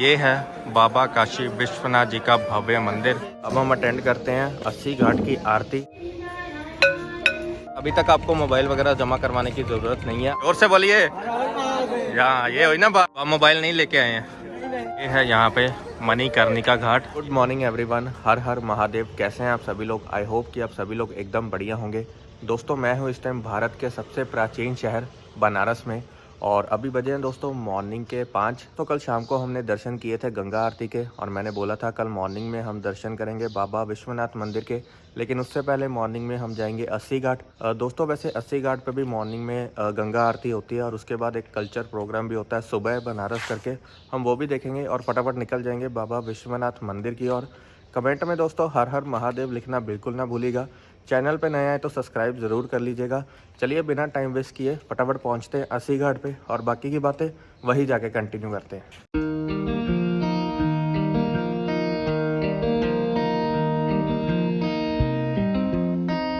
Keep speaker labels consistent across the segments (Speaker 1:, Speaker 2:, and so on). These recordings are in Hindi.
Speaker 1: ये है बाबा काशी विश्वनाथ जी का भव्य मंदिर। अब हम अटेंड करते हैं 80 घाट की आरती। अभी तक आपको मोबाइल वगैरह जमा करवाने की ज़रूरत नहीं है। और से बोलिए, यहाँ ये हुई ना आप मोबाइल नहीं लेके आए हैं। ये है यहाँ पे मणिकर्णिका घाट। गुड मॉर्निंग एवरीवन, हर हर महादेव। कैसे हैं आप सभी लोग? आई होप कि आप सभी लोग एकदम बढ़िया होंगे। दोस्तों, मैं हूँ इस टाइम भारत के सबसे प्राचीन शहर बनारस में, और अभी बजे हैं दोस्तों मॉर्निंग के 5। तो कल शाम को हमने दर्शन किए थे गंगा आरती के, और मैंने बोला था कल मॉर्निंग में हम दर्शन करेंगे बाबा विश्वनाथ मंदिर के, लेकिन उससे पहले मॉर्निंग में हम जाएंगे 80 घाट। दोस्तों, वैसे 80 घाट पे भी मॉर्निंग में गंगा आरती होती है, और उसके बाद एक कल्चर प्रोग्राम भी होता है सुबह बनारस करके, हम वो भी देखेंगे और फटाफट निकल जाएंगे बाबा विश्वनाथ मंदिर की ओर। कमेंट में दोस्तों हर हर महादेव लिखना बिल्कुल ना भूलिएगा। चैनल पे नया है तो सब्सक्राइब ज़रूर कर लीजिएगा। चलिए बिना टाइम वेस्ट किए फटाफट पहुंचते हैं 80 घाट पे, और बाकी की बातें वहीं जाके कंटिन्यू करते हैं।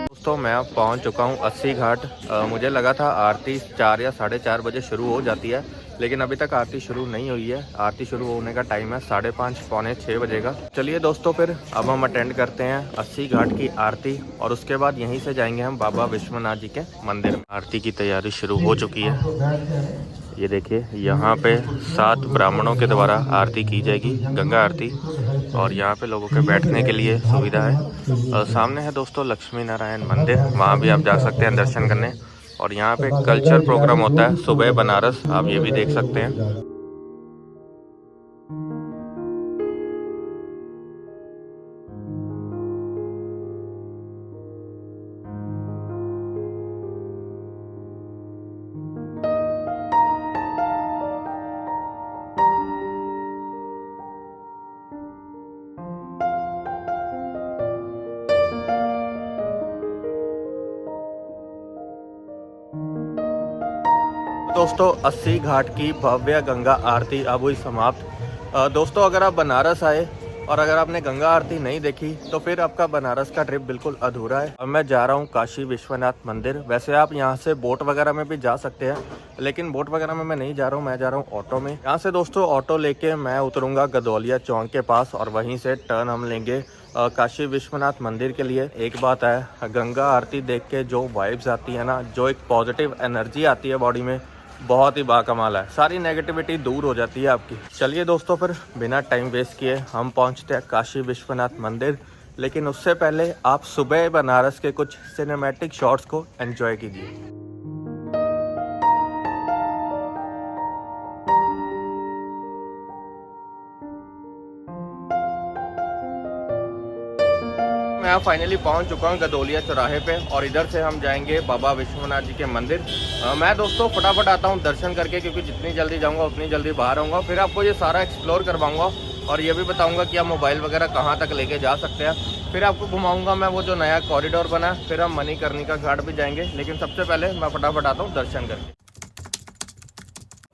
Speaker 1: दोस्तों, मैं अब पहुंच चुका हूं 80 घाट। मुझे लगा था आरती 4 या 4:30 बजे शुरू हो जाती है, लेकिन अभी तक आरती शुरू नहीं हुई है। आरती शुरू होने का टाइम है 5:30 पौने 6 बजे का। चलिए दोस्तों, फिर अब हम अटेंड करते हैं 80 घाट की आरती, और उसके बाद यहीं से जाएंगे हम बाबा विश्वनाथ जी के मंदिर में। आरती की तैयारी शुरू हो चुकी है। ये देखिए, यहाँ पे 7 ब्राह्मणों के द्वारा आरती की जाएगी, गंगा आरती, और यहाँ पे लोगों के बैठने के लिए सुविधा है। सामने है दोस्तों लक्ष्मी नारायण मंदिर, वहाँ भी आप जा सकते हैं दर्शन करने। और यहाँ पे कल्चर प्रोग्राम होता है सुबह बनारस, आप ये भी देख सकते हैं। दोस्तों, 80 घाट की भव्य गंगा आरती अब हुई समाप्त। दोस्तों, अगर आप बनारस आए और अगर आपने गंगा आरती नहीं देखी तो फिर आपका बनारस का ट्रिप बिल्कुल अधूरा है। अब मैं जा रहा हूँ काशी विश्वनाथ मंदिर। वैसे आप यहाँ से बोट वगैरह में भी जा सकते हैं, लेकिन बोट वगैरह में मैं नहीं जा रहा हूँ, मैं जा रहा हूँ ऑटो में। यहाँ से दोस्तों ऑटो लेके मैं उतरूँगा गदौलिया चौक के पास, और वहीं से टर्न हम लेंगे काशी विश्वनाथ मंदिर के लिए। एक बात है, गंगा आरती देख के जो वाइब्स आती है ना, जो एक पॉजिटिव एनर्जी आती है बॉडी में, बहुत ही बाकमाल है। सारी नेगेटिविटी दूर हो जाती है आपकी। चलिए दोस्तों, फिर बिना टाइम वेस्ट किए हम पहुंचते हैं काशी विश्वनाथ मंदिर, लेकिन उससे पहले आप सुबह बनारस के कुछ सिनेमैटिक शॉट्स को एंजॉय कीजिए। मैं फाइनली पहुंच चुका हूं गदौलिया चौराहे पे, और इधर से हम जाएंगे बाबा विश्वनाथ जी के मंदिर। मैं दोस्तों फटाफट आता हूं दर्शन करके, क्योंकि जितनी जल्दी जाऊंगा उतनी जल्दी बाहर आऊँगा। फिर आपको ये सारा एक्सप्लोर करवाऊंगा, और ये भी बताऊंगा कि आप मोबाइल वगैरह कहाँ तक लेके जा सकते हैं। फिर आपको घुमाऊंगा मैं वो जो नया कॉरिडोर बना, फिर हम मणिकर्णिका घाट भी जाएंगे, लेकिन सबसे पहले मैं फटाफट आता हूँ दर्शन करके।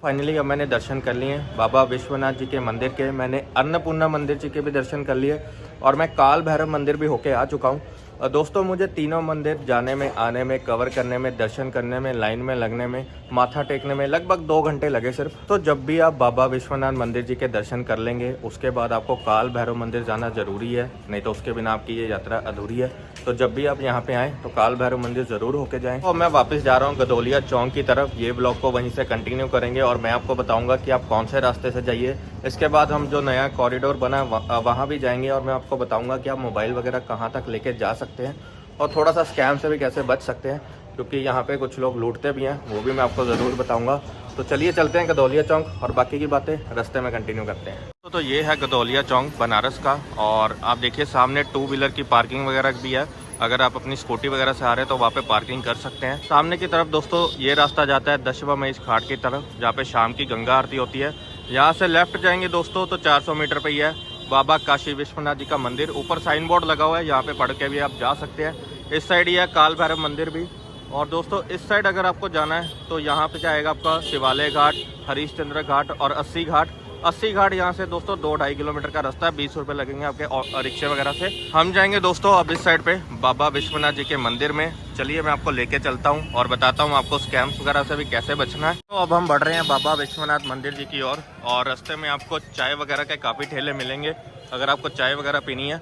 Speaker 1: फाइनली अब मैंने दर्शन कर लिए बाबा विश्वनाथ जी के मंदिर के। मैंने अन्नपूर्णा मंदिर जी के भी दर्शन कर लिए, और मैं काल भैरव मंदिर भी होके आ चुका हूँ। दोस्तों, मुझे तीनों मंदिर जाने में, आने में, कवर करने में, दर्शन करने में, लाइन में लगने में, माथा टेकने में लगभग 2 घंटे लगे सिर्फ। तो जब भी आप बाबा विश्वनाथ मंदिर जी के दर्शन कर लेंगे, उसके बाद आपको काल भैरव मंदिर जाना जरूरी है, नहीं तो उसके बिना आपकी ये यात्रा अधूरी है। तो जब भी आप यहाँ पे आएँ तो काल भैरव मंदिर ज़रूर होके जाएँ। और मैं वापस जा रहा हूँ गदौलिया चौक की तरफ। ये ब्लॉग को वहीं से कंटिन्यू करेंगे, और मैं आपको बताऊँगा कि आप कौन से रास्ते से जाइए। इसके बाद हम जो नया कॉरिडोर बना वहाँ भी जाएंगे, और मैं आपको बताऊँगा कि आप मोबाइल वगैरह कहाँ तक लेके जा सकते हैं, और थोड़ा सा स्कैम से भी कैसे बच सकते हैं, क्योंकि यहाँ पे कुछ लोग लूटते भी हैं, वो भी मैं आपको ज़रूर बताऊँगा। तो चलिए चलते हैं गदौलिया चौक, और बाकी की बातें रास्ते में कंटिन्यू करते हैं। तो ये है गदौलिया चौक बनारस का, और आप देखिए सामने 2 व्हीलर की पार्किंग वगैरह भी है। अगर आप अपनी स्कूटी वगैरह से आ रहे हैं तो वहाँ पे पार्किंग कर सकते हैं। सामने की तरफ दोस्तों ये रास्ता जाता है दशाश्वमेध घाट की तरफ, जहाँ पे शाम की गंगा आरती होती है। यहाँ से लेफ्ट जाएंगे दोस्तों तो 400 मीटर पे ही है बाबा काशी विश्वनाथ जी का मंदिर। ऊपर साइन बोर्ड लगा हुआ है, यहाँ पे पढ़ के भी आप जा सकते हैं। इस साइड ही है काल भैरव मंदिर भी। और दोस्तों, इस साइड अगर आपको जाना है तो यहाँ पे जाएगा आपका शिवालय घाट, हरीशचंद्र घाट और 80 घाट। अस्सी घाट यहाँ से दोस्तों 2-2.5 किलोमीटर का रास्ता है। 20 रुपये लगेंगे आपके रिक्शे वगैरह से। हम जाएंगे दोस्तों अब इस साइड पे बाबा विश्वनाथ जी के मंदिर में। चलिए मैं आपको लेके चलता हूँ और बताता हूँ आपको स्कैम्स वगैरह से भी कैसे बचना है। तो अब हम बढ़ रहे हैं बाबा विश्वनाथ मंदिर जी की ओर और रास्ते में आपको चाय वगैरह के काफ़ी ठेले मिलेंगे अगर आपको चाय वगैरह पीनी है।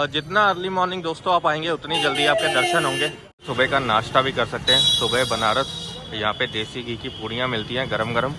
Speaker 1: जितना अर्ली मॉर्निंग दोस्तों आप आएंगे उतनी जल्दी आपके दर्शन होंगे। सुबह का नाश्ता भी कर सकते हैं। सुबह बनारस यहाँ पे देसी घी की पूड़ियाँ मिलती हैं गरम गरम।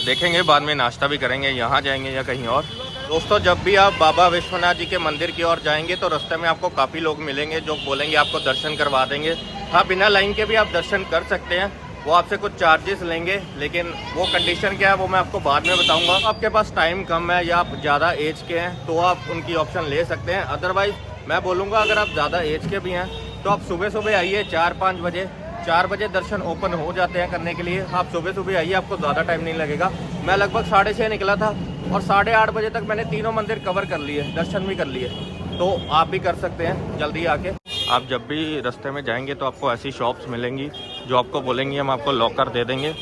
Speaker 1: देखेंगे बाद में नाश्ता भी करेंगे, यहाँ जाएंगे या कहीं और। दोस्तों जब भी आप बाबा विश्वनाथ जी के मंदिर की ओर जाएंगे तो रास्ते में आपको काफ़ी लोग मिलेंगे जो बोलेंगे आपको दर्शन करवा देंगे। हाँ, बिना लाइन के भी आप दर्शन कर सकते हैं। वो आपसे कुछ चार्जेस लेंगे, लेकिन वो कंडीशन क्या है वो मैं आपको बाद में बताऊंगा। आपके पास टाइम कम है या आप ज़्यादा एज के हैं तो आप उनकी ऑप्शन ले सकते हैं। अदरवाइज़ मैं बोलूँगा अगर आप ज़्यादा एज के भी हैं तो आप सुबह सुबह आइए 4-5 बजे। 4 बजे दर्शन ओपन हो जाते हैं करने के लिए। आप सुबह सुबह आइए, आपको ज़्यादा टाइम नहीं लगेगा। मैं लगभग 6:30 निकला था और 8:30 बजे तक मैंने तीनों मंदिर कवर कर लिए, दर्शन भी कर लिए। तो आप भी कर सकते हैं जल्दी आके। आप जब भी रास्ते में जाएंगे तो आपको ऐसी शॉप्स मिलेंगी जो आपको बोलेंगी हम आपको लॉकर दे देंगे।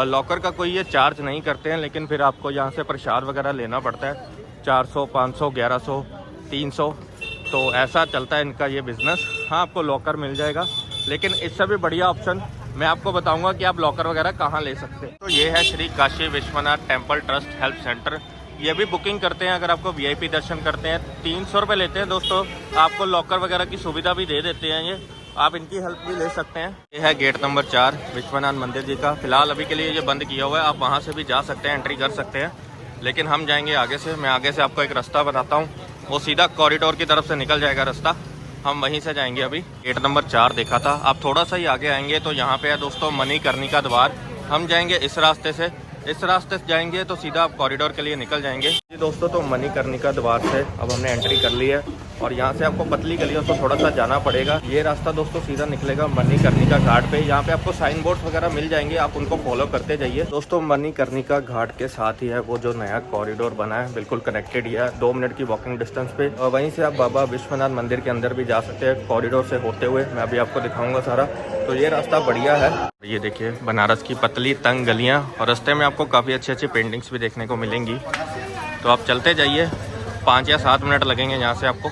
Speaker 1: लॉकर का कोई ये चार्ज नहीं करते हैं, लेकिन फिर आपको यहाँ से प्रसाद वगैरह लेना पड़ता है। 400, 500, 1100, 300 तो ऐसा चलता है इनका ये बिज़नेस। हाँ, आपको लॉकर मिल जाएगा, लेकिन इससे भी बढ़िया ऑप्शन मैं आपको बताऊंगा कि आप लॉकर वगैरह कहाँ ले सकते हैं। तो ये है Shri Kashi Vishwanath temple trust help centre. ये भी बुकिंग करते हैं। अगर आपको वीआईपी दर्शन करते हैं 300 रुपये लेते हैं दोस्तों। आपको लॉकर वगैरह की सुविधा भी दे देते हैं ये, आप इनकी हेल्प भी ले सकते हैं। ये है गेट नंबर 4 विश्वनाथ मंदिर जी का। फिलहाल अभी के लिए ये बंद किया हुआ है, आप वहाँ से भी जा सकते हैं, एंट्री कर सकते हैं। लेकिन हम जाएंगे आगे से। मैं आगे से आपको एक रास्ता बताता हूँ, वो सीधा कॉरिडोर की तरफ से निकल जाएगा रास्ता। हम वहीं से जाएंगे। अभी गेट नंबर 4 देखा था, आप थोड़ा सा ही आगे आएंगे तो यहाँ पे है दोस्तों मणिकर्णिका द्वार। हम जाएंगे इस रास्ते से। इस रास्ते से जाएंगे तो सीधा आप कॉरिडोर के लिए निकल जाएंगे। जी दोस्तों, तो मणिकर्णिका द्वार से अब हमने एंट्री कर ली है और यहाँ से आपको पतली गलियों से थोड़ा सा जाना पड़ेगा। ये रास्ता दोस्तों सीधा निकलेगा मणिकर्णिका घाट पे। यहाँ पे आपको साइन बोर्ड्स वगैरह मिल जाएंगे, आप उनको फॉलो करते जाइए। दोस्तों मणिकर्णिका घाट के साथ ही है वो जो नया कॉरिडोर बना है, बिल्कुल कनेक्टेड ही है, 2 मिनट की वॉकिंग डिस्टेंस पे। और वहीं से आप बाबा विश्वनाथ मंदिर के अंदर भी जा सकते हैं कॉरिडोर से होते हुए। मैं अभी आपको दिखाऊंगा सारा। तो ये रास्ता बढ़िया है। ये देखिए बनारस की पतली तंग गलियाँ और रास्ते में आपको काफ़ी अच्छी अच्छी पेंटिंग्स भी देखने को मिलेंगी। तो आप चलते जाइए, 5 या 7 मिनट लगेंगे यहाँ से आपको।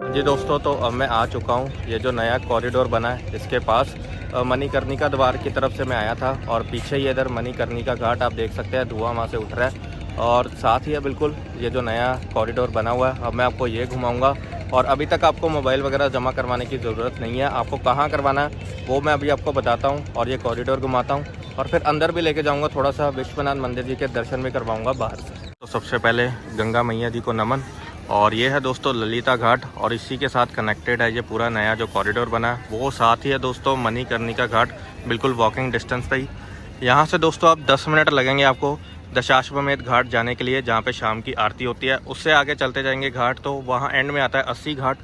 Speaker 1: जी दोस्तों, तो अब मैं आ चुका हूँ ये जो नया कॉरिडोर बना है इसके पास। मणिकर्णिका द्वार की तरफ से मैं आया था और पीछे ही इधर मणिकर्णिका घाट आप देख सकते हैं, धुआं वहाँ से उठ रहा है। और साथ ही है बिल्कुल ये जो नया कॉरिडोर बना हुआ है। अब मैं आपको ये घुमाऊंगा और अभी तक आपको मोबाइल वगैरह जमा करवाने की ज़रूरत नहीं है। आपको कहाँ करवाना है वो मैं अभी आपको बताता हूँ और ये कॉरिडोर घुमाता हूँ और फिर अंदर भी लेके जाऊँगा, थोड़ा सा विश्वनाथ मंदिर जी के दर्शन भी करवाऊँगा बाहर से। तो सबसे पहले गंगा मैया जी को नमन। और ये है दोस्तों ललिता घाट और इसी के साथ कनेक्टेड है ये पूरा नया जो कॉरिडोर बना है। वो साथ ही है दोस्तों मणिकर्णिका घाट, बिल्कुल वॉकिंग डिस्टेंस पे ही। यहाँ से दोस्तों आप 10 मिनट लगेंगे आपको दशाश्वमेध घाट जाने के लिए, जहाँ पे शाम की आरती होती है। उससे आगे चलते जाएंगे घाट तो वहाँ एंड में आता है 80 घाट।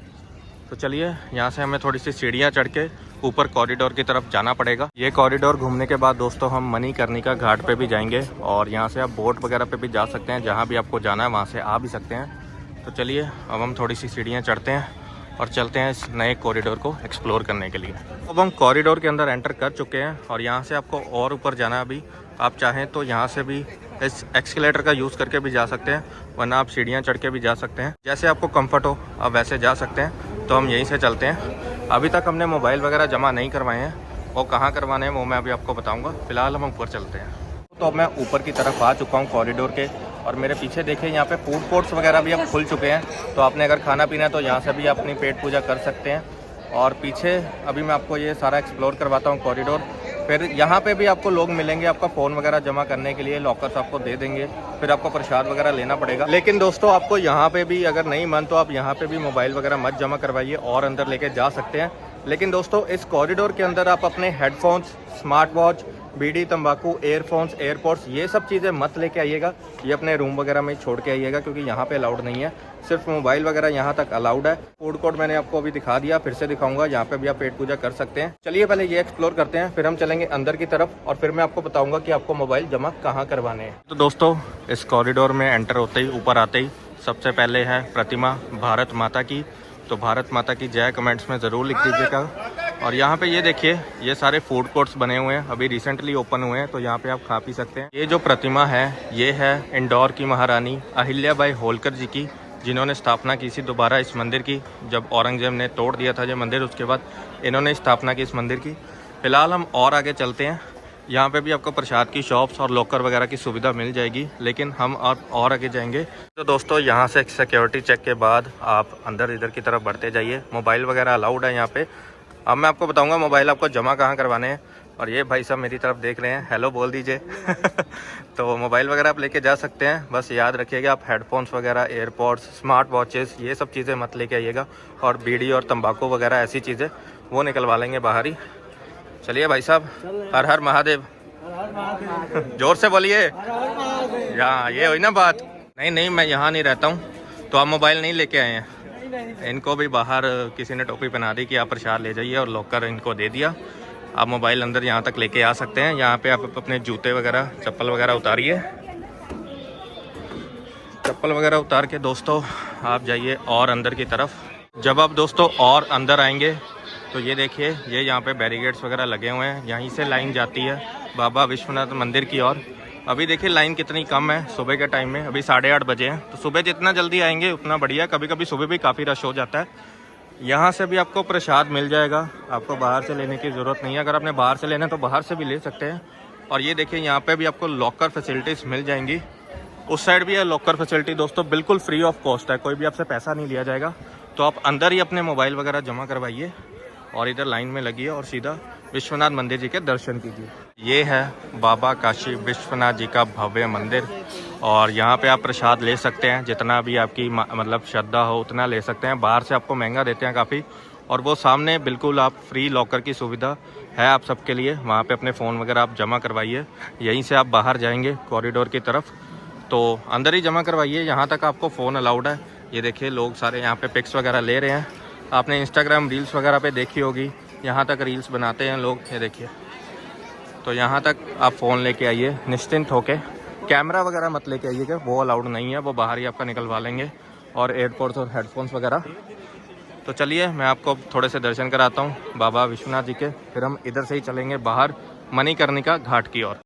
Speaker 1: तो चलिए यहाँ से हमें थोड़ी सी सीढ़ियाँ चढ़ के ऊपर कॉरिडोर की तरफ जाना पड़ेगा। ये कॉरिडोर घूमने के बाद दोस्तों हम मणिकर्णिका घाट पे भी जाएंगे और यहाँ से आप बोट वगैरह पे भी जा सकते हैं, जहाँ भी आपको जाना है वहाँ से आ भी सकते हैं। तो चलिए अब हम थोड़ी सी सीढ़ियाँ चढ़ते हैं और चलते हैं इस नए कॉरिडोर को एक्सप्लोर करने के लिए। अब हम कॉरिडोर के अंदर एंटर कर चुके हैं और यहाँ से आपको और ऊपर जाना है। अभी आप चाहें तो यहाँ से भी इस एक्सकेलेटर का यूज़ करके भी जा सकते हैं, वरना आप सीढ़ियाँ चढ़ के भी जा सकते हैं। जैसे आपको कंफर्ट हो आप वैसे जा सकते हैं। तो हम यहीं से चलते हैं। अभी तक हमने मोबाइल वगैरह जमा नहीं करवाए हैं, वो कहाँ करवाने हैं वो मैं अभी आपको बताऊँगा। फिलहाल हम ऊपर चलते हैं। तो अब मैं ऊपर की तरफ आ चुका हूँ कॉरिडोर के और मेरे पीछे देखिए यहाँ पे फूड कोर्ट्स वगैरह भी अब खुल चुके हैं। तो आपने अगर खाना पीना है तो यहाँ से भी अपनी पेट पूजा कर सकते हैं। और पीछे अभी मैं आपको ये सारा एक्सप्लोर करवाता हूँ कॉरिडोर। फिर यहाँ पे भी आपको लोग मिलेंगे आपका फ़ोन वगैरह जमा करने के लिए, लॉकर्स आपको दे देंगे। फिर आपको प्रसाद वगैरह लेना पड़ेगा। लेकिन दोस्तों आपको यहाँ पे भी अगर नहीं मन तो आप यहाँ पे भी मोबाइल वगैरह मत जमा करवाइए और अंदर लेके जा सकते हैं। लेकिन दोस्तों इस कॉरिडोर के अंदर आप अपने हेडफोन्स, स्मार्ट वॉच, बीड़ी, तंबाकू, एयरफोन्स, एयरपोर्ट्स ये सब चीज़ें मत लेके आइएगा। ये अपने रूम वगैरह में छोड़ के आइएगा, क्योंकि यहाँ पे अलाउड नहीं है। सिर्फ मोबाइल वगैरह यहाँ तक अलाउड है। फूड कोर्ट मैंने आपको अभी दिखा दिया, फिर से दिखाऊंगा। यहाँ पे भी आप पेट पूजा कर सकते हैं। चलिए पहले ये एक्सप्लोर करते हैं, फिर हम चलेंगे अंदर की तरफ और फिर मैं आपको बताऊंगा कि आपको मोबाइल जमा कहाँ करवाने हैं। तो दोस्तों इस कॉरिडोर में एंटर होते ही, ऊपर आते ही सबसे पहले है प्रतिमा भारत माता की। तो भारत माता की जय कमेंट्स में ज़रूर लिख दीजिएगा। और यहाँ पे ये देखिए, ये सारे फूड कोर्ट्स बने हुए हैं, अभी रिसेंटली ओपन हुए हैं, तो यहाँ पे आप खा पी सकते हैं। ये जो प्रतिमा है ये है इंदौर की महारानी अहिल्याबाई होलकर जी की, जिन्होंने स्थापना की थी दोबारा इस मंदिर की। जब औरंगजेब ने तोड़ दिया था ये मंदिर, उसके बाद इन्होंने स्थापना की इस मंदिर की। फिलहाल हम और आगे चलते हैं, यहाँ पे भी आपको प्रसाद की शॉप्स और लॉकर वगैरह की सुविधा मिल जाएगी, लेकिन हम और आगे जाएंगे। तो दोस्तों यहाँ से सिक्योरिटी चेक के बाद आप अंदर इधर की तरफ बढ़ते जाइए। मोबाइल वगैरह अलाउड है यहाँ पे। अब मैं आपको बताऊंगा मोबाइल आपको जमा कहाँ करवाने हैं। और ये भाई साहब मेरी तरफ देख रहे हैं, हेलो बोल दीजिए। तो मोबाइल वगैरह आप लेके जा सकते हैं, बस याद रखिएगा आप हेडफोन्स वगैरह, एयरपॉड्स, स्मार्ट वॉचेस, ये सब चीज़ें मत लेके आइएगा। और बीड़ी और तंबाकू वगैरह ऐसी चीज़ें वो निकलवा लेंगे बाहर ही। चलिए भाई साहब, हर हर महादेव। जोर से बोलिए। यहाँ ये हुई ना बात। नहीं, मैं यहाँ नहीं रहता हूँ, तो आप मोबाइल नहीं लेके आए हैं। इनको भी बाहर किसी ने टोपी पहना दी कि आप प्रसाद ले जाइए, और लॉकर इनको दे दिया। आप मोबाइल अंदर यहाँ तक लेके आ सकते हैं। यहाँ पे आप अपने जूते वगैरह, चप्पल वगैरह उतारिए। चप्पल वगैरह उतार के दोस्तों आप जाइए और अंदर की तरफ। जब आप दोस्तों और अंदर आएंगे तो ये देखिए, ये यहाँ पे बैरिकेड्स वगैरह लगे हुए हैं, यहीं से लाइन जाती है बाबा विश्वनाथ मंदिर की ओर। अभी देखिए लाइन कितनी कम है सुबह के टाइम में, अभी 8:30 बजे हैं। तो सुबह जितना जल्दी आएंगे उतना बढ़िया। कभी कभी सुबह भी काफ़ी रश हो जाता है। यहाँ से भी आपको प्रसाद मिल जाएगा, आपको बाहर से लेने की ज़रूरत नहीं है। अगर आपने बाहर से लेना है तो बाहर से भी ले सकते हैं। और ये देखिए यहाँ पे भी आपको लॉकर फैसिलिटीज़ मिल जाएंगी। उस साइड भी है लॉकर फैसिलिटी दोस्तों, बिल्कुल फ्री ऑफ कॉस्ट है, कोई भी आपसे पैसा नहीं लिया जाएगा। तो आप अंदर ही अपने मोबाइल वगैरह जमा करवाइए और इधर लाइन में लगिए और सीधा विश्वनाथ मंदिर जी के दर्शन कीजिए। ये है बाबा काशी विश्वनाथ जी का भव्य मंदिर, और यहाँ पे आप प्रसाद ले सकते हैं, जितना भी आपकी मतलब श्रद्धा हो उतना ले सकते हैं। बाहर से आपको महंगा देते हैं काफ़ी। और वो सामने बिल्कुल आप फ्री लॉकर की सुविधा है आप सबके लिए, वहाँ पे अपने फ़ोन वगैरह आप जमा करवाइए। यहीं से आप बाहर जाएंगे कॉरिडोर की तरफ, तो अंदर ही जमा करवाइए। यहाँ तक आपको फ़ोन अलाउड है। ये देखिए लोग सारे यहाँ पे पिक्स वगैरह ले रहे हैं। आपने इंस्टाग्राम रील्स वगैरह पे देखी होगी, यहाँ तक रील्स बनाते हैं लोग, ये देखिए। तो यहाँ तक आप फ़ोन लेके आइए निश्चिंत होके। कैमरा वगैरह मत लेके आइएगा, वो अलाउड नहीं है, वो बाहर ही आपका निकलवा लेंगे। और एयरपोर्ट्स और हेडफोन्स वगैरह। तो चलिए मैं आपको थोड़े से दर्शन कराता हूँ बाबा विश्वनाथ जी के, फिर हम इधर से ही चलेंगे बाहर मणिकर्णिका घाट की ओर।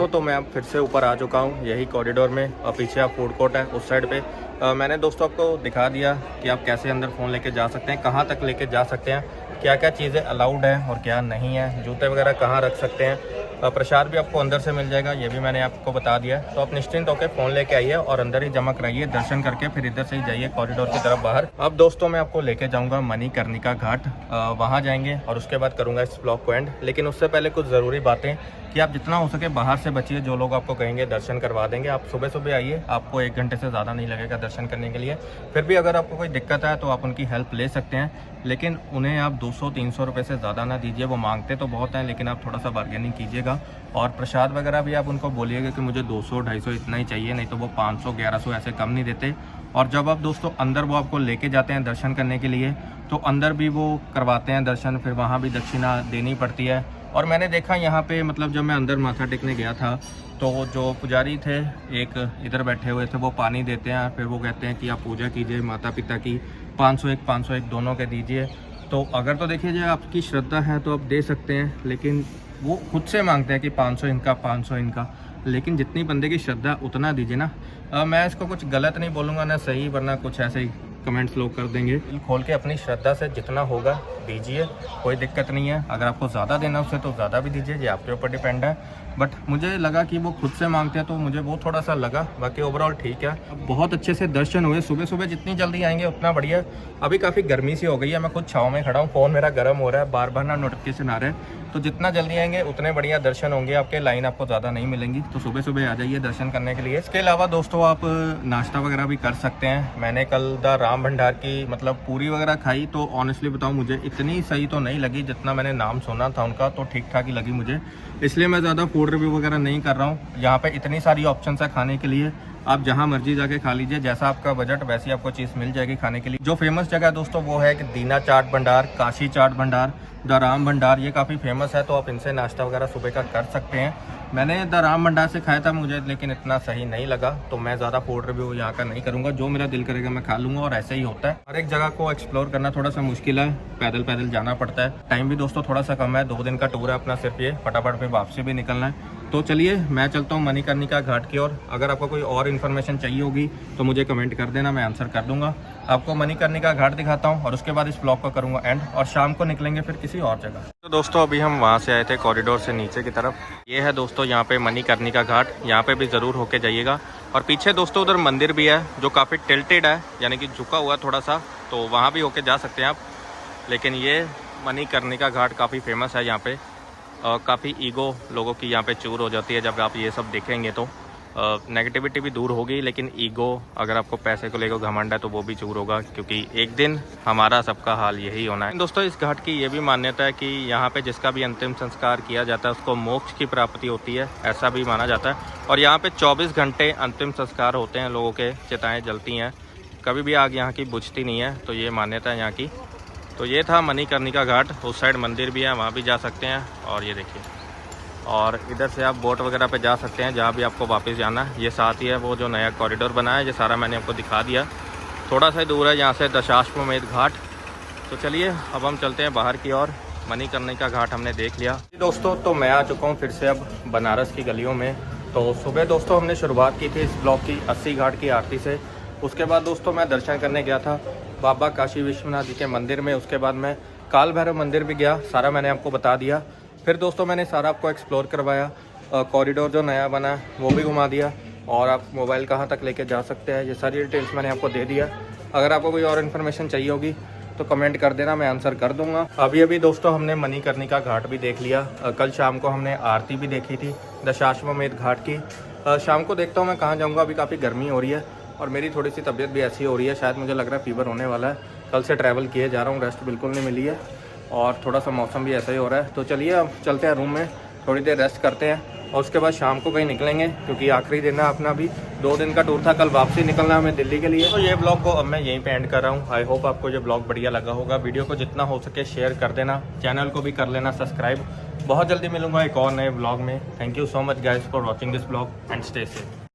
Speaker 1: तो मैं अब फिर से ऊपर आ चुका हूँ यही कॉरिडोर में, और पीछे आप फूड कोर्ट है उस साइड पे। मैंने दोस्तों आपको दिखा दिया कि आप कैसे अंदर फ़ोन लेके जा सकते हैं, कहाँ तक लेके जा सकते हैं, क्या क्या चीज़ें अलाउड है और क्या नहीं है, जूते वगैरह कहाँ रख सकते हैं। प्रसाद भी आपको अंदर से मिल जाएगा, ये भी मैंने आपको बता दिया। तो आप निश्चिंत होकर फ़ोन लेके आइए और अंदर ही जमा कराइए, दर्शन करके फिर इधर से ही जाइए कॉरिडोर की तरफ बाहर। अब दोस्तों मैं आपको लेके जाऊंगा मणिकर्णिका घाट, वहाँ जाएंगे और उसके बाद करूँगा इस ब्लॉग को एंड। लेकिन उससे पहले कुछ ज़रूरी बातें कि आप जितना हो सके बाहर से बचिए। जो लोग आपको कहेंगे दर्शन करवा देंगे, आप सुबह सुबह आइए, आपको 1 घंटे से ज़्यादा नहीं लगेगा दर्शन करने के लिए। फिर भी अगर आपको कोई दिक्कत है तो आप उनकी हेल्प ले सकते हैं, लेकिन उन्हें आप 200-300 रुपये से ज़्यादा ना दीजिए। वो मांगते तो बहुत हैं, लेकिन आप थोड़ा सा बार्गेनिंग कीजिएगा। और प्रसाद वगैरह भी आप उनको बोलिएगा कि मुझे 200-250 इतना ही चाहिए, नहीं तो वो 500-1100 ऐसे कम नहीं देते। और जब आप दोस्तों अंदर वो आपको लेके जाते हैं दर्शन करने के लिए, तो अंदर भी वो करवाते हैं दर्शन, फिर वहाँ भी दक्षिणा देनी पड़ती है। और मैंने देखा यहाँ पे, मतलब जब मैं अंदर माथा टेकने गया था तो जो पुजारी थे एक इधर बैठे हुए थे, वो पानी देते हैं, फिर वो कहते हैं कि आप पूजा कीजिए माता पिता की, 501 दोनों के दीजिए। तो अगर तो देखिए जो आपकी श्रद्धा है तो आप दे सकते हैं, लेकिन वो खुद से मांगते हैं कि 500 इनका, 500 इनका। लेकिन जितनी बंदे की श्रद्धा उतना दीजिए ना। मैं इसको कुछ गलत नहीं बोलूँगा ना सही, वरना कुछ ऐसे ही कमेंट्स लोग कर देंगे। दिल खोल के अपनी श्रद्धा से जितना होगा दीजिए, कोई दिक्कत नहीं है। अगर आपको ज़्यादा देना उससे तो ज़्यादा भी दीजिए, ये आपके ऊपर डिपेंड है। बट मुझे लगा कि वो खुद से मांगते हैं तो मुझे वो थोड़ा सा लगा, बाकी ओवरऑल ठीक है। बहुत अच्छे से दर्शन हुए। सुबह सुबह जितनी जल्दी आएंगे उतना बढ़िया। अभी काफ़ी गर्मी सी हो गई है, मैं खुद छाँव में खड़ा हूँ, फ़ोन मेरा गर्म हो रहा है, बार बार ना नोटिफिकेशन आ रहे हैं। तो जितना जल्दी आएंगे उतने बढ़िया दर्शन होंगे आपके, लाइन आपको ज़्यादा नहीं मिलेंगी। तो सुबह सुबह आ जाइए दर्शन करने के लिए। इसके अलावा दोस्तों आप नाश्ता वगैरह भी कर सकते हैं। मैंने कल द राम भंडार की मतलब पूरी वगैरह खाई, तो ऑनेस्टली बताऊँ मुझे इतनी सही तो नहीं लगी जितना मैंने नाम सुना था उनका, तो ठीक ठाक ही लगी मुझे। इसलिए मैं ज़्यादा फूड फूड रिव्यू वगैरह नहीं कर रहा हूँ। यहाँ पे इतनी सारी ऑप्शंस है खाने के लिए, आप जहाँ मर्जी जाके खा लीजिए, जैसा आपका बजट वैसी आपको चीज़ मिल जाएगी खाने के लिए। जो फेमस जगह है दोस्तों वो है कि दीना चाट भंडार, काशी चाट भंडार, द राम भंडार, ये काफ़ी फेमस है, तो आप इनसे नाश्ता वगैरह सुबह का कर सकते हैं। मैंने द राम भंडार से खाया था, मुझे लेकिन इतना सही नहीं लगा, तो मैं ज़्यादा फूड रिव्यू यहाँ का नहीं करूँगा। जो मेरा दिल करेगा मैं खा लूँगा, और ऐसे ही होता है। हर एक जगह को एक्सप्लोर करना थोड़ा सा मुश्किल है, पैदल पैदल जाना पड़ता है। टाइम भी दोस्तों थोड़ा सा कम है, 2 दिन का टूर है अपना सिर्फ ये, फटाफट पे वापसी भी निकलना है। तो चलिए मैं चलता हूँ मणिकर्णिका घाट की ओर। अगर आपको कोई और इन्फॉर्मेशन चाहिए होगी तो मुझे कमेंट कर देना, मैं आंसर कर दूंगा। आपको मणिकर्णिका घाट दिखाता हूँ और उसके बाद इस ब्लॉग को करूँगा एंड, और शाम को निकलेंगे फिर किसी और जगह। तो दोस्तों अभी हम वहाँ से आए थे कॉरिडोर से नीचे की तरफ। ये है दोस्तों यहाँ पे मणिकर्णिका घाट, यहाँ पे भी ज़रूर होके जाइएगा। और पीछे दोस्तों उधर मंदिर भी है जो काफ़ी टिल्टेड है, यानी कि झुका हुआ थोड़ा सा, तो वहाँ भी होके जा सकते हैं आप। लेकिन ये मणिकर्णिका घाट काफ़ी फेमस है यहाँ पे, और काफ़ी ईगो लोगों की यहाँ पे चूर हो जाती है जब आप ये सब देखेंगे। तो नेगेटिविटी भी दूर होगी, लेकिन ईगो, अगर आपको पैसे को लेकर घमंड है तो वो भी चूर होगा, क्योंकि एक दिन हमारा सबका हाल यही होना है। दोस्तों इस घाट की ये भी मान्यता है कि यहाँ पे जिसका भी अंतिम संस्कार किया जाता है उसको मोक्ष की प्राप्ति होती है, ऐसा भी माना जाता है। और यहाँ पे 24 घंटे अंतिम संस्कार होते हैं, लोगों के चिताएँ जलती हैं, कभी भी आग यहाँ की बुझती नहीं है, तो ये मान्यता है यहाँ की। तो ये था मणिकर्णिका घाट, उस साइड मंदिर भी है, वहाँ भी जा सकते हैं। और ये देखिए, और इधर से आप बोट वगैरह पे जा सकते हैं जहाँ भी आपको वापस जाना है। ये साथ ही है वो जो नया कॉरिडोर बना है, ये सारा मैंने आपको दिखा दिया। थोड़ा सा ही दूर है यहाँ से दशाश्वमेध घाट। तो चलिए अब हम चलते हैं बाहर की ओर। मणिकर्णिका घाट हमने देख लिया दोस्तों। तो मैं आ चुका हूँ फिर से अब बनारस की गलियों में। तो सुबह दोस्तों हमने शुरुआत की थी इस ब्लॉग की 80 घाट की आरती से। उसके बाद दोस्तों मैं दर्शन करने गया था बाबा काशी विश्वनाथ जी के मंदिर में। उसके बाद मैं काल भैरव मंदिर भी गया, सारा मैंने आपको बता दिया। फिर दोस्तों मैंने सारा आपको एक्सप्लोर करवाया, कॉरिडोर जो नया बना है वो भी घुमा दिया, और आप मोबाइल कहाँ तक लेके जा सकते हैं, ये सारी डिटेल्स मैंने आपको दे दिया। अगर आपको कोई और इन्फॉर्मेशन चाहिए होगी तो कमेंट कर देना, मैं आंसर कर दूंगा। अभी अभी दोस्तों हमने मणिकर्णिका घाट भी देख लिया। कल शाम को हमने आरती भी देखी थी दशाश्वमेध घाट की। शाम को देखता हूँ मैं कहाँ जाऊँगा, अभी काफ़ी गर्मी हो रही है और मेरी थोड़ी सी तबीयत भी ऐसी हो रही है, शायद मुझे लग रहा है फीवर होने वाला है। कल से ट्रैवल किए जा रहा हूँ, रेस्ट बिल्कुल नहीं मिली है, और थोड़ा सा मौसम भी ऐसा ही हो रहा है। तो चलिए अब चलते हैं रूम में, थोड़ी देर रेस्ट करते हैं, और उसके बाद शाम को कहीं निकलेंगे, क्योंकि आखिरी दिन है अपना। भी 2 दिन का टूर था, कल वापसी निकलना हमें दिल्ली के लिए। तो ये ब्लॉग को अब मैं यहीं पे एंड कर रहा हूँ। आई होप आपको ये ब्लॉग बढ़िया लगा होगा। वीडियो को जितना हो सके शेयर कर देना, चैनल को भी कर लेना सब्सक्राइब। बहुत जल्दी मिलूंगा एक और नए ब्लॉग में। Thank you so much guys for watching this blog and stay safe.